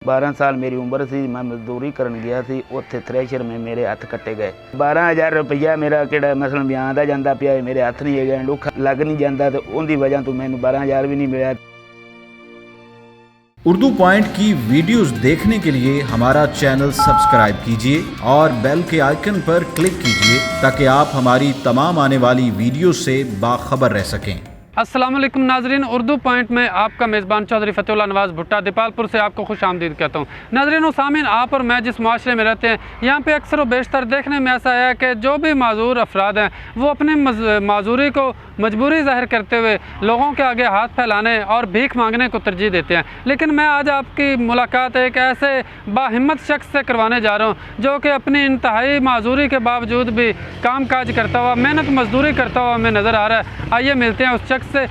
12 साल मेरी उम्र सी, मैं मजदूरी करन गया सी, उत्थे थ्रैशर में मेरे हत्थ कट्टे गए। 12,000 रुपया मेरा किहड़ा मसलन भी आंदा जांदा पिया है, मेरे हत्थ नहीं है गए, लुक लग नहीं जाता, तो उनकी वजह तो मैंने 12,000 भी नहीं मिला। उर्दू पॉइंट की वीडियोस देखने के लिए हमारा चैनल सब्सक्राइब कीजिए और बेल के आइकन पर क्लिक कीजिए ताकि आप हमारी तमाम आने वाली वीडियो से बाखबर रह सकें। अस्सलाम वालेकुम नाजरीन, उर्दू पॉइंट में आपका मेज़बान चौधरी फ़तेहुल्लाह नवाज़ भुट्टा दीपालपुर से आपको खुश आमदीद कहता हूँ। नाजरीन व सामीन, आप और मैं जिस माशरे में रहते हैं, यहाँ पे अक्सर व बेशतर देखने में ऐसा है कि जो भी माजूर अफराद हैं वो अपनी माजूरी को मजबूरी ज़ाहिर करते हुए लोगों के आगे हाथ फैलाने और भीख मांगने को तरजीह देते हैं। लेकिन मैं आज आपकी मुलाकात एक ऐसे बाहिम्मत शख्स से करवाने जा रहा हूँ जो कि अपनी इंतहाई माजूरी के बावजूद भी काम काज करता हुआ, मेहनत मजदूरी करता हुआ हमें नज़र आ रहा है। आइए मिलते हैं उस शख्स से।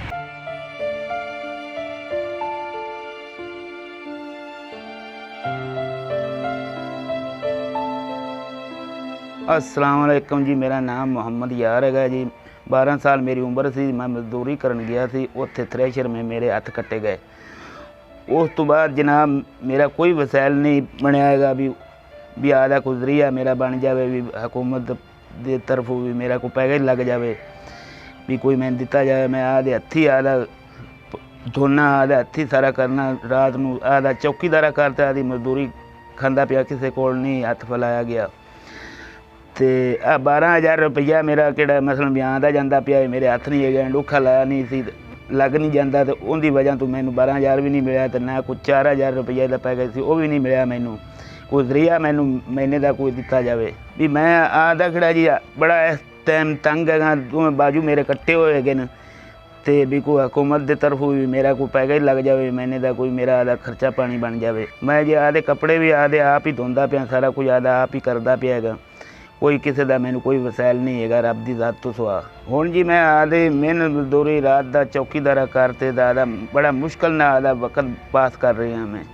अस्सलाम वालेकुम जी, मेरा नाम मोहम्मद यार है जी। 12 साल मेरी उम्र सी, मैं मजदूरी करन गया सी, उत्थे थ्रैशर में मेरे हत्थ कट्टे गए। उस तो बाद जनाब मेरा कोई वसैल नहीं बनयागा भी आधा गुजरिया मेरा बन जाए, भी हुकूमत की तरफों भी मेरा को पैकेज लग जाए, भी कोई मैंने दिता जाए। मैं आधे हत्थी आधा धोना, आधे हत्थी सारा करना, रात नूं आधा चौकीदारा करता, आधी मजदूरी खांदा पिया, किसी कोल नहीं हत्थ फैलाया गया। तो 12,000 रुपया मेरा किहड़ा मसलन भी आंदा जांदा पिया है, मेरे हत्थ नहीं है गए, लुखा लाया नहीं सी, लग नहीं जाता, तो उनकी वजह तो मैनू 12,000 भी नहीं मिला, तो ना कोई 4,000 रुपया का पैकेज सी, वो भी नहीं मिला। मैनू कोई जरिया मैनू महीने का कोई दिता जाए भी मैं आदा खड़ा जी बड़ा इस टाइम तंग है, दोवें बाजू मेरे कट्टे होए गए न, तो भी कोई हुकूमत की तरफों भी मेरा कोई पैकेज लग जाए महीने का, कोई मेरा आधा खर्चा पानी बन जाए। मैं जी आधे कपड़े भी आधे आप ही धोंदा पिया, सारा कुछ आधा आप ही करदा पिया है, कोई किसी का मैनू कोई वसैल नहीं है रब की ज़ात तो सुआ। हुण जी मैं आधे मेहनत मजदूरी रात का चौकीदारा करते आधा बड़ा मुश्किल ना आधा वक्त पास कर रही हाँ, मैं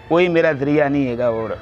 कोई मेरा जरिया नहीं है और